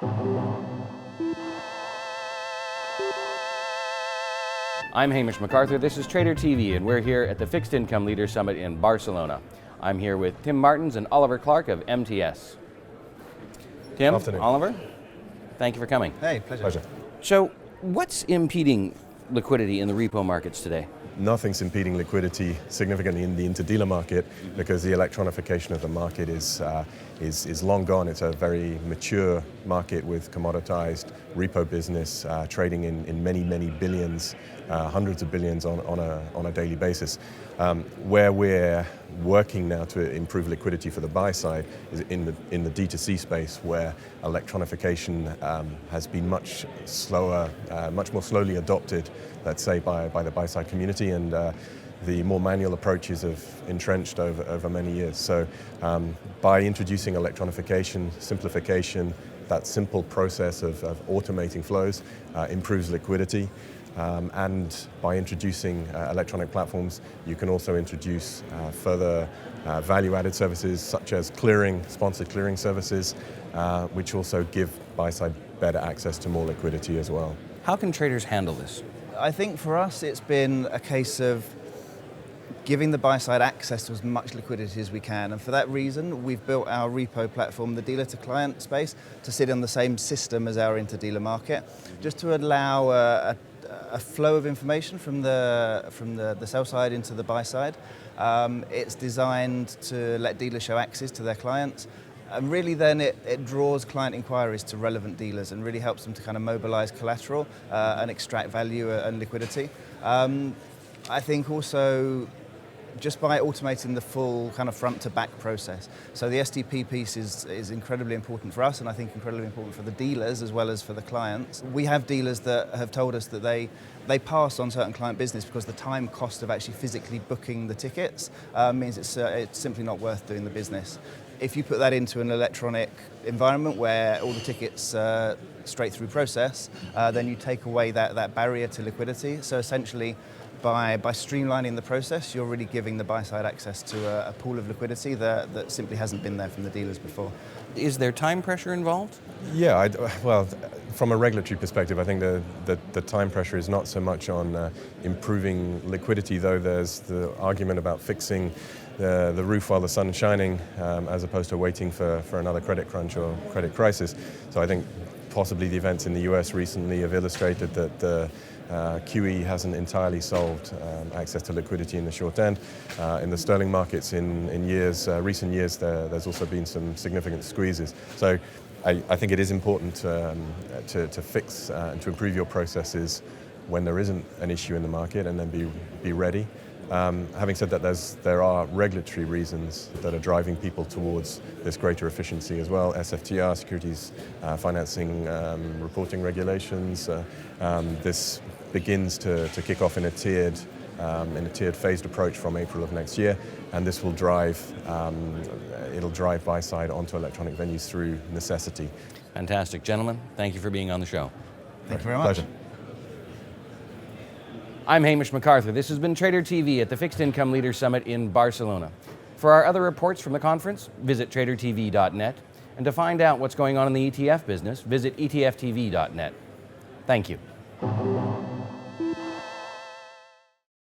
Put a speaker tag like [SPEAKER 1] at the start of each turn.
[SPEAKER 1] I'm Hamish MacArthur, this is Trader TV, and we're here at the Fixed Income Leaders Summit in Barcelona. I'm here with Tim Martins and Oliver Clark of MTS. Tim,
[SPEAKER 2] Afternoon.
[SPEAKER 1] Oliver, thank you for coming.
[SPEAKER 3] Hey, pleasure.
[SPEAKER 1] So, what's impeding liquidity in the repo markets today?
[SPEAKER 2] Nothing's impeding liquidity significantly in the interdealer market because the electronification of the market is long gone. It's a very mature market with commoditized repo business trading in many billions, hundreds of billions on a daily basis. Where we're working now to improve liquidity for the buy side is in the D2C space, where electronification has been much more slowly adopted, let's say, by the buy side community, and the more manual approaches have entrenched over many years. So by introducing electronification, simplification, that simple process of automating flows improves liquidity. And by introducing electronic platforms, you can also introduce further value-added services such as clearing, sponsored clearing services, which also give buy-side better access to more liquidity as well.
[SPEAKER 1] How can traders handle this?
[SPEAKER 3] I think for us it's been a case of giving the buy-side access to as much liquidity as we can, and for that reason we've built our repo platform, the dealer-to-client space, to sit on the same system as our interdealer market, just to allow a flow of information from the sell side into the buy side. It's designed to let dealers show access to their clients, and really then it draws client inquiries to relevant dealers and really helps them to kind of mobilize collateral and extract value and liquidity. I think also just by automating the full kind of front to back process. So the STP piece is incredibly important for us, and I think incredibly important for the dealers as well as for the clients. We have dealers that have told us that they pass on certain client business because the time cost of actually physically booking the tickets means it's simply not worth doing the business. If you put that into an electronic environment where all the tickets straight through process, then you take away that barrier to liquidity. So essentially, by streamlining the process, you're really giving the buy-side access to a pool of liquidity that simply hasn't been there from the dealers before.
[SPEAKER 1] Is there time pressure involved?
[SPEAKER 2] Yeah, well, from a regulatory perspective, I think the time pressure is not so much on improving liquidity, though there's the argument about fixing the roof while the sun's shining, as opposed to waiting for another credit crunch or credit crisis. So I think possibly the events in the US recently have illustrated that QE hasn't entirely solved access to liquidity in the short end. In the sterling markets in recent years, there's also been some significant squeezes. So I think it is important to fix and to improve your processes when there isn't an issue in the market, and then be ready. Having said that, there are regulatory reasons that are driving people towards this greater efficiency as well. SFTR, Securities financing reporting regulations. This begins to kick off in a tiered phased approach from April of next year, and this will drive buy side onto electronic venues through necessity.
[SPEAKER 1] Fantastic. Gentlemen, thank you for being on the show.
[SPEAKER 3] Thank you very much.
[SPEAKER 2] Pleasure.
[SPEAKER 1] I'm Hamish MacArthur. This has been Trader TV at the Fixed Income Leaders Summit in Barcelona. For our other reports from the conference, visit tradertv.net, and to find out what's going on in the ETF business, visit etftv.net. Thank you.